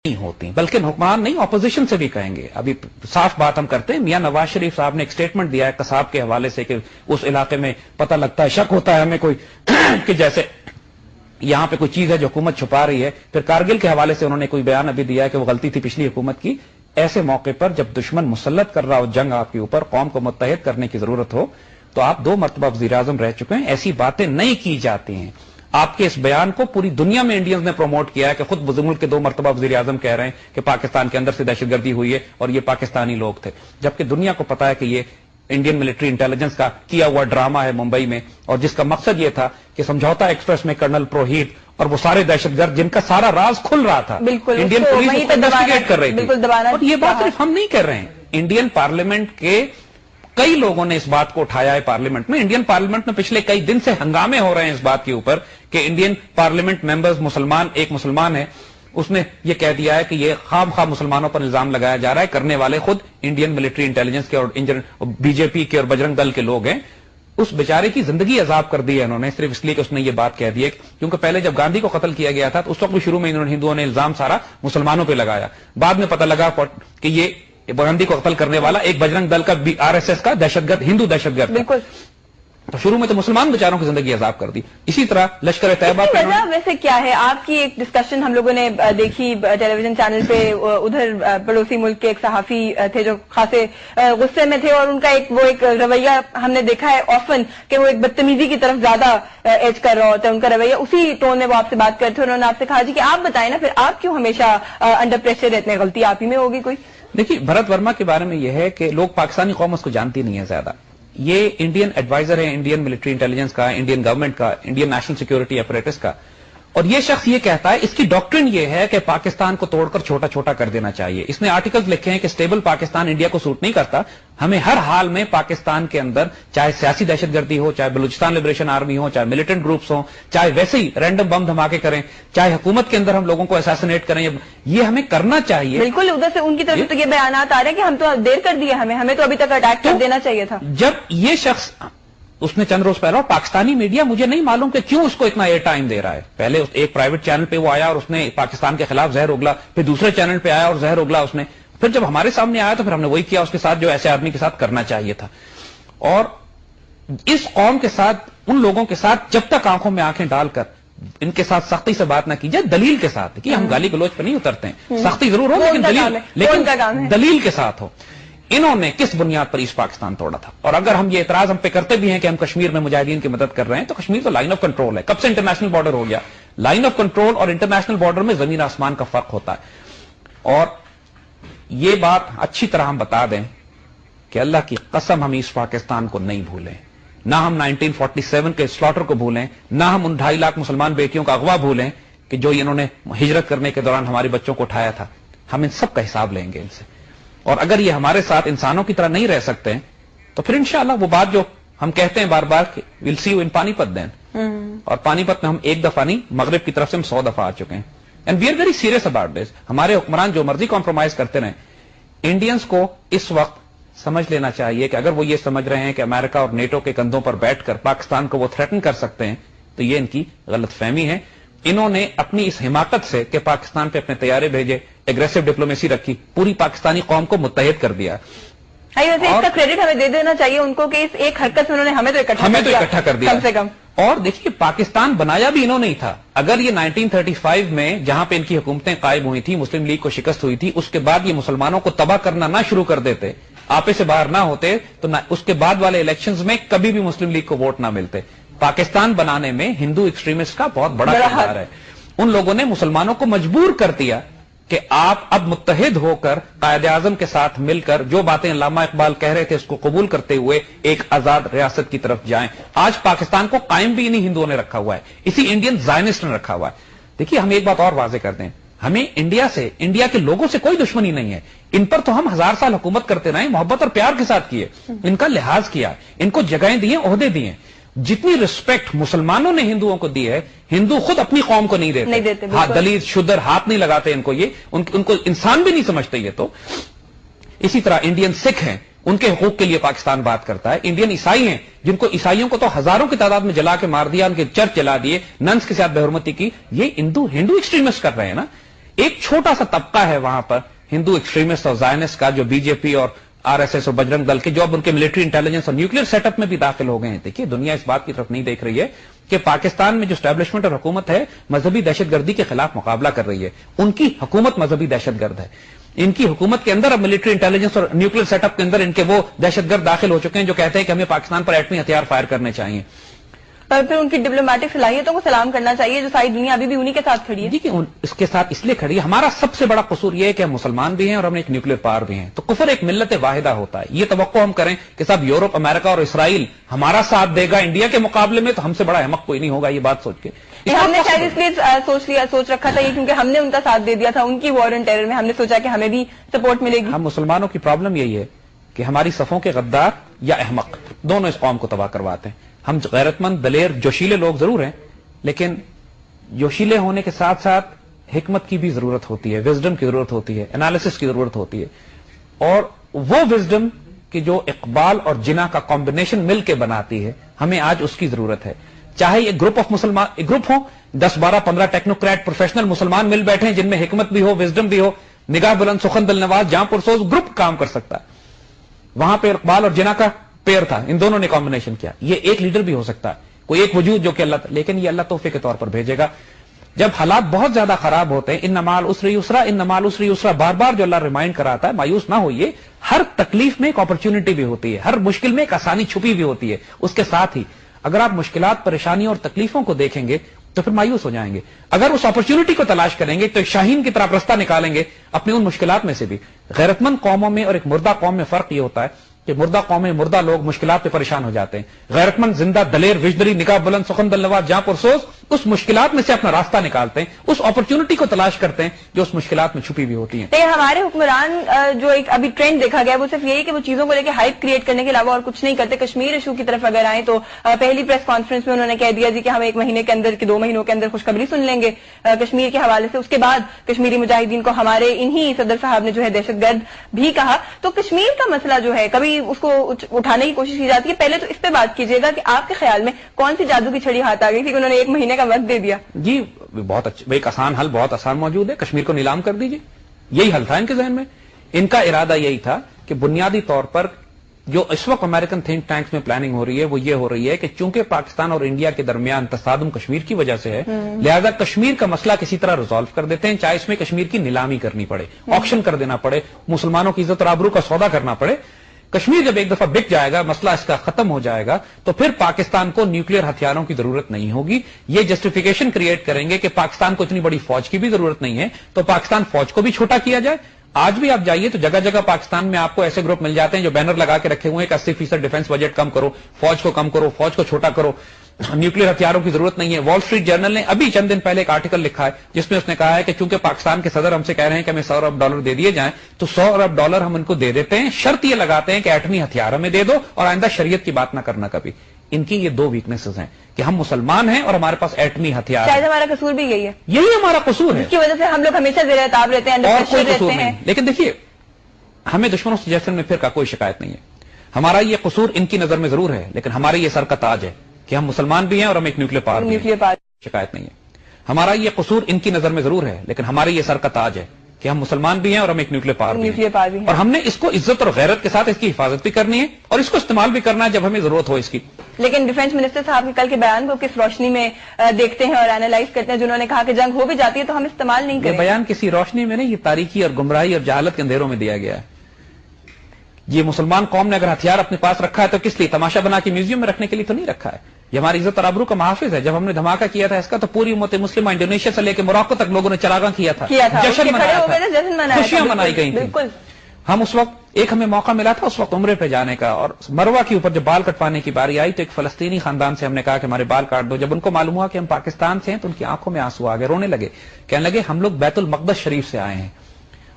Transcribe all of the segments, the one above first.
نہیں ہوتی، بلکہ حکمران نہیں اپوزیشن سے بھی کہیں گے. ابھی صاف بات ہم کرتے ہیں، میاں نواز شریف صاحب نے ایک سٹیٹمنٹ دیا ہے قصاب کے حوالے سے کہ اس علاقے میں پتہ لگتا ہے، شک ہوتا ہے ہمیں کوئی کہ جیسے یہاں پہ کوئی چیز ہے جو حکومت چھپا رہی ہے. پھر کارگل کے حوالے سے انہوں نے کوئی بیان ابھی دیا ہے کہ وہ غلطی تھی پچھلی حکومت کی. ایسے موقع پر جب دشمن مسلط کر رہا ہو جنگ آپ کے اوپر، قوم کو متحد کرنے کی ضرورت ہو، تو آپ 2 مرتبہ وزیر اعظم رہ چکے ہیں، ایسی باتیں نہیں کی جاتی ہیں. آپ کے اس بیان کو پوری دنیا میں انڈینز نے پروموٹ کیا ہے کہ خود ملک کے 2 مرتبہ وزیر اعظم کہہ رہے ہیں کہ پاکستان کے اندر سے دہشت گردی ہوئی ہے اور یہ پاکستانی لوگ تھے، جبکہ دنیا کو پتا ہے کہ یہ انڈین ملٹری انٹیلیجنس کا کیا ہوا ڈرامہ ہے ممبئی میں، اور جس کا مقصد یہ تھا کہ سمجھوتا ایکسپریس میں کرنل پروہیت اور وہ سارے دہشت گرد جن کا سارا راز کھل رہا تھا، انڈین پولیس اس کو انویسٹیگیٹ کر رہی تھی. اور یہ بات صرف ہم نہیں کر رہے ہیں، انڈین پارلیمنٹ کے کئی لوگوں نے اس بات کو اٹھایا ہے. پارلیمنٹ میں، انڈین پارلیمنٹ میں پچھلے کئی دن سے ہنگامے ہو رہے ہیں اس بات کے اوپر کہ انڈین پارلیمنٹ ممبرز مسلمان، ایک مسلمان ہے، اس نے یہ کہہ دیا ہے کہ یہ خام خواہ مسلمانوں پر الزام لگایا جا رہا ہے، کرنے والے خود انڈین ملٹری انٹیلیجنس کے اور بی جے پی کے اور بجرنگ دل کے لوگ ہیں. اس بیچارے کی زندگی عذاب کر دی ہے انہوں نے، صرف اس لیے کہ اس نے یہ بات کہہ دی ہے. کیونکہ پہلے جب گاندھی کو قتل کیا گیا تھا تو اس وقت بھی شروع میں ہندوؤں نے الزام سارا مسلمانوں پہ لگایا، بعد میں پتہ لگا کہ یہ گاندھی کو قتل کرنے والا ایک بجرنگ دل کا RSS کا دہشت گرد، ہندو دہشت گرد. بالکل. تو شروع میں تو مسلمان بیچاروں کی زندگی عذاب کر دی. اسی طرح لشکر طیبہ کی وجہ ویسے کیا ہے؟ آپ کی ایک ڈسکشن ہم لوگوں نے دیکھی ٹیلی ویژن چینل پہ، ادھر پڑوسی ملک کے ایک صحافی تھے جو خاصے غصے میں تھے، اور ان کا ایک رویہ ہم نے دیکھا ہے آفن کہ وہ ایک بدتمیزی کی طرف زیادہ ایج کر رہا ہوتا ہے ان کا رویہ. اسی ٹون میں وہ آپ سے بات کرتے تھے، انہوں نے آپ سے کہا جی کہ آپ بتائیں نا پھر آپ کیوں ہمیشہ انڈر پریشر رہتے ہیں، غلطی آپ ہی میں ہوگی کوئی؟ دیکھیے، بھرت ورما کے بارے میں یہ ہے کہ لوگ پاکستانی قوم اس کو جانتی نہیں ہے زیادہ. یہ انڈین ایڈوائزر ہے انڈین ملٹری انٹیلیجنس کا، انڈین گورنمنٹ کا، انڈین نیشنل سیکورٹی اپریٹس کا. اور یہ شخص یہ کہتا ہے، اس کی ڈاکٹرن یہ ہے کہ پاکستان کو توڑ کر چھوٹا چھوٹا کر دینا چاہیے. اس نے آرٹیکلز لکھے ہیں کہ اسٹیبل پاکستان انڈیا کو سوٹ نہیں کرتا، ہمیں ہر حال میں پاکستان کے اندر چاہے سیاسی دہشت گردی ہو، چاہے بلوچستان لبریشن آرمی ہو، چاہے ملیٹنٹ گروپس ہوں، چاہے ویسے ہی رینڈم بم دھماکے کریں، چاہے حکومت کے اندر ہم لوگوں کو اساسینیٹ کریں، یہ ہمیں کرنا چاہیے. بالکل. ادھر سے ان کی طرف تو یہ بیانات آ رہے ہیں کہ ہم تو دیر کر دیے، ہمیں تو ابھی تک اٹیک کر دینا چاہیے تھا. جب یہ شخص، اس نے چند روز پہلے، اور پاکستانی میڈیا مجھے نہیں معلوم کہ کیوں اس کو اتنا ایئر ٹائم دے رہا ہے. پہلے ایک پرائیویٹ چینل پہ وہ آیا اور اس نے پاکستان کے خلاف زہر اگلا، پھر دوسرے چینل پہ آیا اور زہر اگلا اس نے، پھر جب ہمارے سامنے آیا تو پھر ہم نے وہی کیا اس کے ساتھ جو ایسے آدمی کے ساتھ کرنا چاہیے تھا. اور اس قوم کے ساتھ، ان لوگوں کے ساتھ جب تک آنکھوں میں آنکھیں ڈال کر ان کے ساتھ سختی سے بات نہ کی جائے، دلیل کے ساتھ، کہ ہم گالی گلوچ پہ نہیں اترتے ہیں، سختی ضرور ہو لیکن دلیل کے ساتھ ہو. انہوں نے کس بنیاد پر ایسٹ پاکستان توڑا تھا؟ اور اگر ہم یہ اعتراض ہم پہ کرتے بھی ہیں کہ ہم کشمیر میں مجاہدین کی مدد کر رہے ہیں، تو کشمیر تو لائن آف کنٹرول ہے، کب سے انٹرنیشنل بارڈر ہو گیا. لائن آف کنٹرول اور انٹرنیشنل بارڈر میں زمین آسمان کا فرق ہوتا ہے. اور یہ بات اچھی طرح ہم بتا دیں کہ اللہ کی قسم ہم ایسٹ پاکستان کو نہیں بھولیں، نہ ہم 1947 کے سلاٹر کو بھولیں، نہ ہم ان 2.5 لاکھ مسلمان بیٹیوں کا اغوا بھولیں کہ جو انہوں نے ہجرت کرنے کے دوران ہمارے بچوں کو اٹھایا تھا. ہم ان سب کا حساب لیں گے ان سے. اور اگر یہ ہمارے ساتھ انسانوں کی طرح نہیں رہ سکتے ہیں تو پھر انشاءاللہ وہ بات جو ہم کہتے ہیں بار بار کہ ویل سی یو ان پانی پت دین، اور پانی پت میں ہم ایک دفعہ نہیں، مغرب کی طرف سے ہم 100 دفعہ آ چکے ہیں. And we are very serious about this. ہمارے حکمران جو مرضی کمپرومائز کرتے رہیں، انڈینز کو اس وقت سمجھ لینا چاہیے کہ اگر وہ یہ سمجھ رہے ہیں کہ امریکہ اور نیٹو کے کندھوں پر بیٹھ کر پاکستان کو وہ تھریٹن کر سکتے ہیں، تو یہ ان کی غلط فہمی ہے. انہوں نے اپنی اس حماقت سے کہ پاکستان پہ اپنے طیارے بھیجے، ایگریسو ڈپلومیسی رکھی، پوری پاکستانی قوم کو متحد کر دیا. ویسے اس کا کریڈٹ ہمیں دے دینا چاہیے ان کو کہ اس ایک حرکت سے انہوں نے ہمیں تو اکٹھا کر دیا کم سے کم. اور دیکھیے، پاکستان بنایا بھی انہوں نے ہی تھا. اگر یہ 1935 میں جہاں پہ ان کی حکومتیں قائم ہوئی تھی، مسلم لیگ کو شکست ہوئی تھی، اس کے بعد یہ مسلمانوں کو تباہ کرنا نہ شروع کر دیتے، آپے سے باہر نہ ہوتے، تو اس کے بعد والے الیکشنز میں کبھی بھی مسلم لیگ کو ووٹ نہ ملتے. پاکستان بنانے میں ہندو ایکسٹریمسٹ کا بہت بڑا کردار ہے. ان لوگوں نے مسلمانوں کو مجبور کر دیا کہ آپ اب متحد ہو کر قائد اعظم کے ساتھ مل کر جو باتیں علامہ اقبال کہہ رہے تھے اس کو قبول کرتے ہوئے ایک آزاد ریاست کی طرف جائیں. آج پاکستان کو قائم بھی انہی ہندوؤں نے رکھا ہوا ہے، اسی انڈین زائنسٹ نے رکھا ہوا ہے. دیکھیے، ہم ایک بات اور واضح کر دیں، ہمیں انڈیا کے لوگوں سے کوئی دشمنی نہیں ہے. ان پر تو ہم 1000 سال حکومت کرتے رہے، محبت اور پیار کے ساتھ کیے، ان کا لحاظ کیا، ان کو جگہیں دی ہیں، عہدے دیے. جتنی رسپیکٹ مسلمانوں نے ہندوؤں کو دی ہے، ہندو خود اپنی قوم کو نہیں دیتے. دلت شدر ہاتھ نہیں لگاتے ان کو، یہ ان کو انسان بھی نہیں سمجھتے یہ تو. اسی طرح انڈین سکھ ہیں، ان کے حقوق کے لیے پاکستان بات کرتا ہے. انڈین عیسائی ہیں جن کو عیسائیوں کو تو ہزاروں کی تعداد میں جلا کے مار دیا، ان کے چرچ جلا دیے، ننس کے ساتھ بے حرمتی کی. یہ ہندو ایکسٹریمسٹ کر رہے ہیں نا. ایک چھوٹا سا طبقہ ہے وہاں پر ہندو ایکسٹریمسٹ اور زائنسٹ کا جو بی جے پی اور RSS اور بجرنگ دل کے جو اب ان کے ملٹری انٹیلیجنس اور نیوکلیر سیٹ اپ میں بھی داخل ہو گئے ہیں. دیکھیے دنیا اس بات کی طرف نہیں دیکھ رہی ہے کہ پاکستان میں جو اسٹیبلشمنٹ اور حکومت ہے مذہبی دہشت گردی کے خلاف مقابلہ کر رہی ہے. ان کی حکومت مذہبی دہشت گرد ہے. ان کی حکومت کے اندر اب ملٹری انٹیلیجنس اور نیوکلیر سیٹ اپ کے اندر ان کے وہ دہشت گرد داخل ہو چکے ہیں جو کہتے ہیں کہ ہمیں پاکستان پر ایٹمی ہتھیار فائر کرنے چاہیے. پر پھر ان کی ڈپلومیٹک صلاحیتوں کو سلام کرنا چاہیے جو ساری دنیا ابھی بھی انہی کے ساتھ کھڑی ہے. دیکھیے اس کے ساتھ اس لیے کھڑی ہے. ہمارا سب سے بڑا قصور یہ ہے کہ ہم مسلمان بھی ہیں اور ہم ایک نیوکلیر پاور بھی ہیں. تو کفر ایک ملت واحدہ ہوتا ہے. یہ توقع ہم کریں کہ صاحب یورپ امریکہ اور اسرائیل ہمارا ساتھ دے گا انڈیا کے مقابلے میں تو ہم سے بڑا احمق کوئی نہیں ہوگا. یہ بات سوچ کے ہم نے شاید اس لیے سوچ رکھا تھا یہ کیونکہ ہم نے ان کا ساتھ دے دیا تھا ان کی وار آن ٹیرر میں. ہم نے سوچا کہ ہمیں بھی سپورٹ ملے گی. ہم مسلمانوں کی پرابلم یہی ہے کہ ہماری صفوں کے غدار یا احمق دونوں اس قوم کو تباہ کرواتے ہیں. ہم غیرت مند دلیر جوشیلے لوگ ضرور ہیں لیکن جوشیلے ہونے کے ساتھ ساتھ حکمت کی بھی ضرورت ہوتی ہے, وزڈم کی ضرورت ہوتی ہے, انالیسس کی ضرورت ہوتی ہے. اور وہ وزڈم کی جو اقبال اور جنا کا کمبینیشن مل کے بناتی ہے ہمیں آج اس کی ضرورت ہے. چاہے یہ گروپ آف مسلمان گروپ ہو 10 12 15 ٹیکنوکریٹ پروفیشنل مسلمان مل بیٹھے ہیں جن میں حکمت بھی ہو وزڈم بھی ہو نگاہ بلند سخن دل نواز جہاں پرسوز گروپ کام کر سکتا ہے. وہاں پہ اقبال اور جنا کا پیئر تھا, ان دونوں نے کمبینیشن کیا. یہ ایک لیڈر بھی ہو سکتا ہے کوئی ایک وجود جو کہ اللہ, لیکن یہ اللہ تحفے کے طور پر بھیجے گا. جب حالات بہت زیادہ خراب ہوتے ہیں ان مال اسری یسرا ان مال اسری یسرا بار بار جو اللہ ریمائنڈ کراتا ہے مایوس نہ ہوئیے. ہر تکلیف میں ایک اپرچونٹی بھی ہوتی ہے, ہر مشکل میں ایک آسانی چھپی بھی ہوتی ہے. اس کے ساتھ ہی اگر آپ مشکلات پریشانیوں اور تکلیفوں کو دیکھیں گے تو پھر مایوس ہو جائیں گے. اگر اس اپرچونٹی کو تلاش کریں گے تو ایک شاہین کی طرح رستہ نکالیں گے اپنی ان مشکلات میں سے بھی. غیرت مند قوموں میں اور ایک مردہ قوم میں فرق یہ ہوتا ہے کہ مردہ قومیں مردہ لوگ مشکلات پہ پریشان ہو جاتے ہیں. غیرت مند زندہ دلیر وجدری نگاہ بلند سخن دل نواز جہاں پرسوز اس مشکلات میں سے اپنا راستہ نکالتے ہیں, اس اپرچونٹی کو تلاش کرتے ہیں جو اس مشکلات میں چھپی ہوئی ہوتی ہیں. لیکن ہمارے حکمران جو ایک ابھی ٹرینڈ دیکھا گیا وہ صرف یہی کہ وہ چیزوں کو لے کے ہائپ کریٹ کرنے کے علاوہ اور کچھ نہیں کرتے. کشمیر ایشو کی طرف اگر آئیں تو پہلی پریس کانفرنس میں انہوں نے کہہ دیا جی کہ ہم 1 مہینے کے اندر کہ 2 مہینوں کے اندر خوشخبری سن لیں گے کشمیر کے حوالے سے. اس کے بعد کشمیری مجاہدین کو ہمارے انہی صدر صاحب نے جو ہے دہشت گرد بھی کہا. تو کشمیر کا مسئلہ جو ہے کبھی اس کو اٹھانے کی کوشش کی جاتی ہے. پہلے تو اس پہ بات کیجیے گا کہ آپ کے خیال میں کون سی جادو کی چھڑی ہاتھ آ گئی تھی کہ انہوں نے 1 مہینے کا وقت دے دیا. جی بہت اچھا, ایک آسان حل بہت آسان موجود ہے. کشمیر کو نیلام کر دیجیے. یہی حل تھا ان کے ذہن میں. ان کا ارادہ یہی تھا کہ بنیادی طور پر جو اس وقت امریکن تھنک ٹینکس میں پلاننگ ہو رہی ہے وہ یہ ہو رہی ہے کہ چونکہ پاکستان اور انڈیا کے درمیان تصادم کشمیر کی وجہ سے ہے لہذا کشمیر کا مسئلہ کسی طرح ریزالو کر دیتے ہیں, چاہے اس میں کشمیر کی نیلامی کرنی پڑے, آکشن کر دینا پڑے, مسلمانوں کی عزت اور آبرو کا سودا کرنا پڑے. کشمیر جب ایک دفعہ بک جائے گا مسئلہ اس کا ختم ہو جائے گا تو پھر پاکستان کو نیوکلیر ہتھیاروں کی ضرورت نہیں ہوگی. یہ جسٹیفیکیشن کریٹ کریں گے کہ پاکستان کو اتنی بڑی فوج کی بھی ضرورت نہیں ہے تو پاکستان فوج کو بھی چھوٹا کیا جائے. آج بھی آپ جائیے تو جگہ جگہ پاکستان میں آپ کو ایسے گروپ مل جاتے ہیں جو بینر لگا کے رکھے ہوئے ہیں کہ 80% ڈیفنس بجٹ کم کرو, فوج کو کم کرو, فوج کو چھوٹا کرو, نیوکلیر ہتھیاروں کی ضرورت نہیں ہے. وال اسٹریٹ جرنل نے ابھی چند دن پہلے ایک آرٹیکل لکھا ہے جس میں اس نے کہا ہے کہ چونکہ پاکستان کے صدر ہم سے کہہ رہے ہیں کہ ہمیں $100 ارب دے دیے جائیں تو $100 ارب ہم ان کو دے دیتے ہیں, شرط یہ لگاتے ہیں کہ ایٹمی ہتھیار ہمیں دے دو اور آئندہ شریعت کی بات نہ کرنا کبھی. ان کی یہ 2 ویکنیسز ہیں کہ ہم مسلمان ہیں اور ہمارے پاس ایٹمی ہتھیار. شاید ہمارا قصور بھی یہی ہے, یہی ہمارا قصور ہے, اس کی وجہ سے ہم لوگ ہمیشہ زیر تاب رہتے ہیں, اور کوئی قصور نہیں. لیکن دیکھیے ہمیں دشمنوں سے جیسن میں پھر کا کوئی شکایت نہیں ہے. ہمارا یہ قصور ان کی نظر میں ضرور ہے لیکن ہمارا یہ سر کا تاج ہے کہ ہم مسلمان بھی ہیں اور ہم ایک نیوکلیر پاور بھی ہیں. شکایت نہیں ہے. ہمارا یہ قصور ان کی نظر میں ضرور ہے لیکن ہمارے یہ سر کا تاج ہے کہ ہم مسلمان بھی ہیں اور ہم ایک نیوکلیر پاور بھی ہیں. اور ہم نے اس کو عزت اور غیرت کے ساتھ اس کی حفاظت بھی کرنی ہے اور اس کو استعمال بھی کرنا ہے جب ہمیں ضرورت ہو اس کی. لیکن ڈیفنس منسٹر صاحب کے کل کے بیان کو کس روشنی میں دیکھتے ہیں اور اینالائز کرتے ہیں جنہوں نے کہا کہ جنگ ہو بھی جاتی ہے تو ہم استعمال نہیں کریں. یہ بیان کسی روشنی میں نہیں, یہ تاریکی اور گمراہی اور جہالت کے اندھیروں میں دیا گیا ہے. یہ مسلمان قوم نے اگر ہتھیار اپنے پاس رکھا ہے تو کس لیے, تماشا بنا کے میوزیم میں رکھنے کے لیے تو نہیں رکھا ہے. یہ ہماری عزت اور آبرو کا محافظ ہے. جب ہم نے دھماکہ کیا تھا اس کا تو پوری امت مسلمہ انڈونیشیا سے لے کے موراکو تک لوگوں نے چراغاں کیا تھا, جشن منایا تھا, خوشیاں منائی گئی تھیں. ہم اس وقت ایک ہمیں موقع ملا تھا اس وقت عمرے پہ جانے کا اور مروہ کے اوپر جب بال کٹوانے کی باری آئی تو ایک فلسطینی خاندان سے ہم نے کہا کہ ہمارے بال کاٹ دو. جب ان کو معلوم ہوا کہ ہم پاکستان سے ہیں تو ان کی آنکھوں میں آنسو آ گئے, رونے لگے, کہنے لگے ہم لوگ بیت المقدس شریف سے آئے ہیں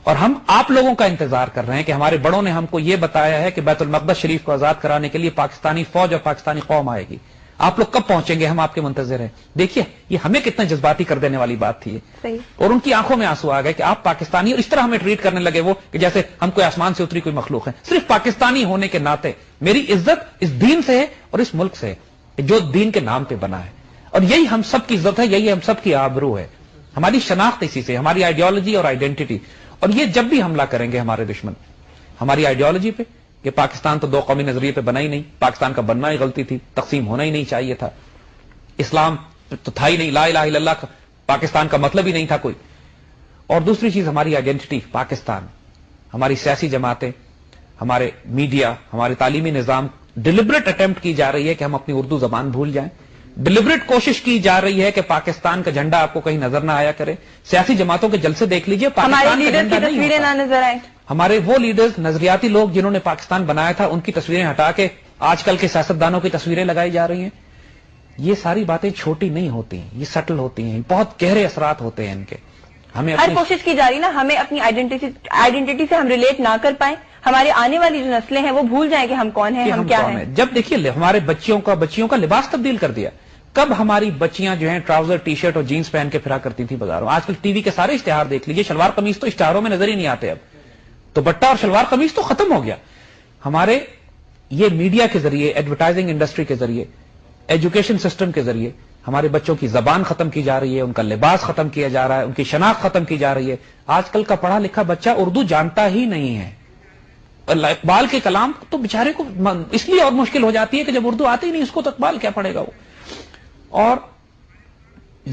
اور ہم آپ لوگوں کا انتظار کر رہے ہیں کہ ہمارے بڑوں نے ہم کو یہ بتایا ہے کہ بیت المقدس شریف کو آزاد کرانے کے لیے پاکستانی فوج اور پاکستانی قوم آئے گی, آپ لوگ کب پہنچیں گے, ہم آپ کے منتظر ہیں. دیکھیے یہ ہمیں کتنا جذباتی کر دینے والی بات تھی اور ان کی آنکھوں میں آنسو آ گئے کہ آپ پاکستانی, اور اس طرح ہمیں ٹریٹ کرنے لگے وہ کہ جیسے ہم کوئی آسمان سے اتری کوئی مخلوق ہے. صرف پاکستانی ہونے کے ناطے میری عزت اس دین سے ہے اور اس ملک سے ہے جو دین کے نام پہ بنا ہے, اور یہی ہم سب کی عزت ہے, یہی ہم سب کی آبرو ہے. ہماری شناخت اسی سے، ہماری آئیڈیالوجی اور آئیڈینٹی. اور یہ جب بھی حملہ کریں گے ہمارے دشمن ہماری آئیڈیالوجی پہ کہ پاکستان تو دو قومی نظریے پہ بنا ہی نہیں، پاکستان کا بننا ہی غلطی تھی، تقسیم ہونا ہی نہیں چاہیے تھا، اسلام تو تھا ہی نہیں، لا الہ الا اللہ پاکستان کا مطلب ہی نہیں تھا کوئی. اور دوسری چیز ہماری آئیڈینٹی پاکستان، ہماری سیاسی جماعتیں، ہمارے میڈیا، ہمارے تعلیمی نظام ڈیلیبریٹ اٹیمپٹ کی جا رہی ہے کہ ہم اپنی اردو زبان بھول جائیں، ڈیلیبریٹ کوشش کی جا رہی ہے کہ پاکستان کا جھنڈا آپ کو کہیں نظر نہ آیا کرے. سیاسی جماعتوں کے جلسے دیکھ لیجئے، پاکستان کا جھنڈا نہیں تصویریں نہ نظر آئیں. ہمارے وہ لیڈرز، نظریاتی لوگ جنہوں نے پاکستان بنایا تھا، ان کی تصویریں ہٹا کے آج کل کے سیاستدانوں کی تصویریں لگائی جا رہی ہیں. یہ ساری باتیں چھوٹی نہیں ہوتی ہیں، یہ سٹل ہوتی ہیں، بہت گہرے اثرات ہوتے ہیں ان کے. ہمیں ہر کوشش کی جا رہی نا، ہمیں اپنی آئیڈینٹی سے ہم ریلیٹ نہ کر پائیں، ہماری آنے والی جو نسلیں ہیں وہ بھول جائیں کہ ہم کون ہیں، ہم کیا ہیں. جب دیکھیے ہمارے بچیوں کا لباس تبدیل کر دیا. کب ہماری بچیاں جو ہیں ٹراؤزر ٹی شرٹ اور جینس پہن کے پھرا کرتی تھی بازاروں. آج کل ٹی وی کے سارے اشتہار دیکھ لیجئے، شلوار قمیص تو اشتہاروں میں نظر ہی نہیں آتے. اب تو بٹا اور شلوار قمیص تو ختم ہو گیا. ہمارے یہ میڈیا کے ذریعے، ایڈورٹائزنگ انڈسٹری کے ذریعے، ایجوکیشن سسٹم کے ذریعے ہمارے بچوں کی زبان ختم کی جا رہی ہے، ان کا لباس ختم کیا جا رہا ہے، ان کی شناخت ختم کی جا رہی ہے. آج کل کا پڑھا لکھا بچہ اردو جانتا ہی نہیں ہے. اقبال کے کلام تو بیچارے کو اس لیے اور مشکل ہو جاتی ہے کہ جب اردو آتی ہی نہیں، اس کو تو اقبال کیا پڑھے گا وہ. اور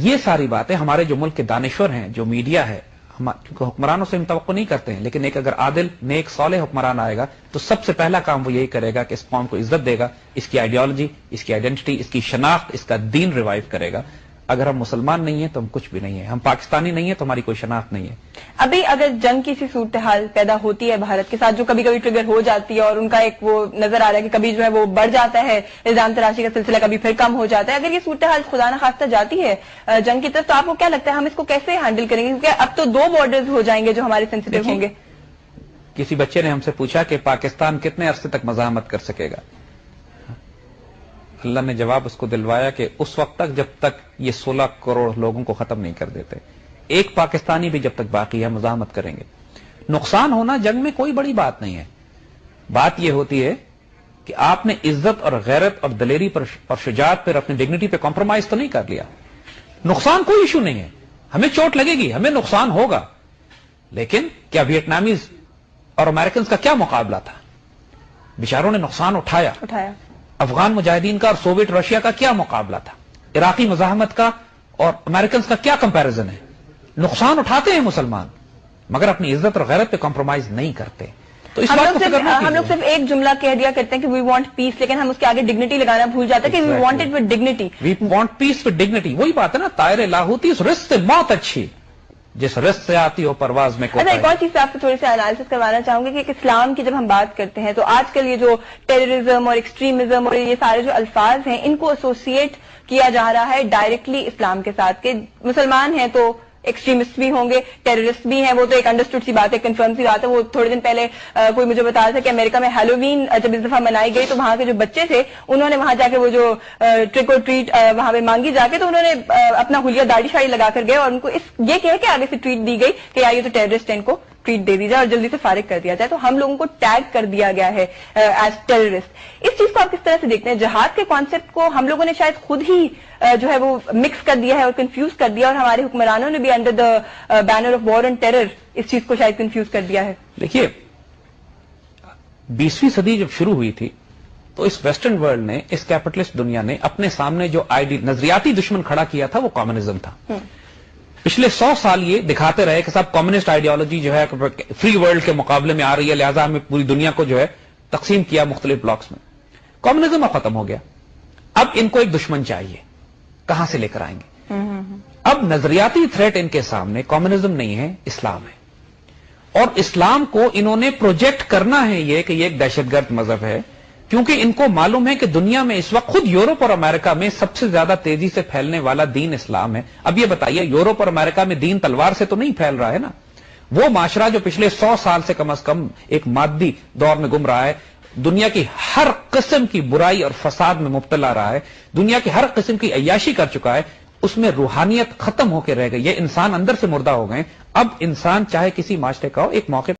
یہ ساری باتیں ہمارے جو ملک کے دانشور ہیں، جو میڈیا ہے، کیونکہ حکمرانوں سے ہم توقع نہیں کرتے ہیں، لیکن ایک اگر عادل نیک صالح حکمران آئے گا تو سب سے پہلا کام وہ یہی کرے گا کہ اس قوم کو عزت دے گا، اس کی آئیڈیالوجی، اس کی آئیڈینٹی، اس کی شناخت، اس کا دین ریوائیو کرے گا. اگر ہم مسلمان نہیں ہیں تو ہم کچھ بھی نہیں ہیں، ہم پاکستانی نہیں ہیں تو ہماری کوئی شناخت نہیں ہے. ابھی اگر جنگ کی سی صورتحال پیدا ہوتی ہے بھارت کے ساتھ، جو کبھی کبھی ٹریگر ہو جاتی ہے اور ان کا ایک وہ نظر آ رہا ہے کہ کبھی جو ہے وہ بڑھ جاتا ہے الزام تراشی کا سلسلہ، کبھی پھر کم ہو جاتا ہے، اگر یہ صورتحال خدا نخواستہ جاتی ہے جنگ کی طرف، تو آپ کو کیا لگتا ہے ہم اس کو کیسے ہینڈل کریں گے؟ کیونکہ اب تو دو بارڈرز ہو جائیں گے جو ہمارے سینسیٹیو ہوں گے. کسی بچے نے ہم سے پوچھا کہ پاکستان کتنے عرصے تک مزاحمت کر سکے گا. اللہ نے جواب اس کو دلوایا کہ اس وقت تک جب تک یہ 16 کروڑ لوگوں کو ختم نہیں کر دیتے. ایک پاکستانی بھی جب تک باقی ہے مزاحمت کریں گے. نقصان ہونا جنگ میں کوئی بڑی بات نہیں ہے. بات یہ ہوتی ہے کہ آپ نے عزت اور غیرت اور دلیری پر اور شجاعت پر، اپنی ڈگنیٹی پہ کمپرومائز تو نہیں کر لیا. نقصان کوئی ایشو نہیں ہے، ہمیں چوٹ لگے گی، ہمیں نقصان ہوگا، لیکن کیا ویٹنامیز اور امریکنز کا کیا مقابلہ تھا؟ بیچاروں نے نقصان اٹھایا. افغان مجاہدین کا اور سوویت رشیا کا کیا مقابلہ تھا؟ عراقی مزاحمت کا اور امریکنز کا کیا کمپیرزن ہے؟ نقصان اٹھاتے ہیں مسلمان، مگر اپنی عزت اور غیرت پہ کمپرومائز نہیں کرتے. تو اس بات کو ہم لوگ صرف ایک جملہ کہہ دیا کرتے ہیں کہ وی وانٹ پیس، لیکن ہم اس کے آگے ڈگنیٹی لگانا بھول جاتے ہیں کہ we want it with dignity. We want peace with dignity. وہی بات ہے نا، طائر لاہوتی اس رزق سے موت اچھی، جس رزق سے آتی ہو پرواز میں. اچھا، ایک اور چیز سے آپ سے تھوڑی سی انالیسس کروانا چاہوں گی کہ اسلام کی جب ہم بات کرتے ہیں تو آج کل یہ جو ٹیررزم اور ایکسٹریمزم اور یہ سارے جو الفاظ ہیں، ان کو ایسوسیٹ کیا جا رہا ہے ڈائریکٹلی اسلام کے ساتھ، کہ مسلمان ہیں تو ایکسٹریمسٹ بھی ہوں گے، ٹیررسٹ بھی ہیں. وہ تو ایک انڈرسٹوڈ سی بات ہے، کنفرم سی بات ہے. وہ تھوڑے دن پہلے کوئی مجھے بتا رہا تھا کہ امریکہ میں ہیلووین جب اس دفعہ منائی گئی تو وہاں کے جو بچے تھے انہوں نے وہاں جا کے وہ جو ٹرک اور ٹریٹ وہاں پہ مانگی جا کے، تو انہوں نے اپنا حلیہ داڑھی شاڑی لگا کر گئے اور ان کو یہ کہہ کے آگے سے ٹریٹ دی گئی کہ یہ تو ٹیررسٹ ہے، ان کو ٹریٹ دے دی جائے اور جلدی سے فارغ کر دیا جائے. تو ہم لوگوں کو ٹیگ کر دیا گیا ہے ایز ٹیررسٹ. اس چیز کو آپ کس طرح سے دیکھتے ہیں؟ جہاد کے کانسیپٹ کو ہم لوگوں نے شاید خود ہی جو ہے وہ مکس کر دیا ہے اور کنفیوز کر دیا، اور ہمارے حکمرانوں نے بھی under the banner of war and terror اس چیز کو شاید کنفیوز کر دیا ہے. دیکھیے 20ویں صدی جب شروع ہوئی تھی تو اس ویسٹرن ورلڈ نے، اس کیپٹلسٹ دنیا نے اپنے سامنے جو نظریاتی دشمن کھڑا کیا تھا وہ کمیونزم تھا. پچھلے 100 سال یہ دکھاتے رہے کہ صاحب کمیونسٹ آئیڈیالوجی جو ہے فری ورلڈ کے مقابلے میں آ رہی ہے، لہذا ہمیں پوری دنیا کو جو ہے تقسیم کیا مختلف بلاکس میں. کمیونزم اب ختم ہو گیا، اب ان کو ایک دشمن چاہیے، کہاں سے لے کر آئیں گے؟ اب نظریاتی تھریٹ ان کے سامنے کمیونزم نہیں ہے، اسلام ہے. اور اسلام کو انہوں نے پروجیکٹ کرنا ہے یہ کہ یہ ایک دہشت گرد مذہب ہے، کیونکہ ان کو معلوم ہے کہ دنیا میں اس وقت خود یورپ اور امریکہ میں سب سے زیادہ تیزی سے پھیلنے والا دین اسلام ہے. اب یہ بتائیے یورپ اور امریکہ میں دین تلوار سے تو نہیں پھیل رہا ہے نا. وہ معاشرہ جو پچھلے 100 سال سے کم از کم ایک مادی دور میں گم رہا ہے، دنیا کی ہر قسم کی برائی اور فساد میں مبتلا رہا ہے، دنیا کی ہر قسم کی عیاشی کر چکا ہے، اس میں روحانیت ختم ہو کے رہ گئی ہے، انسان اندر سے مردہ ہو گئے. اب انسان چاہے کسی معاشرے کا ہو، ایک موقع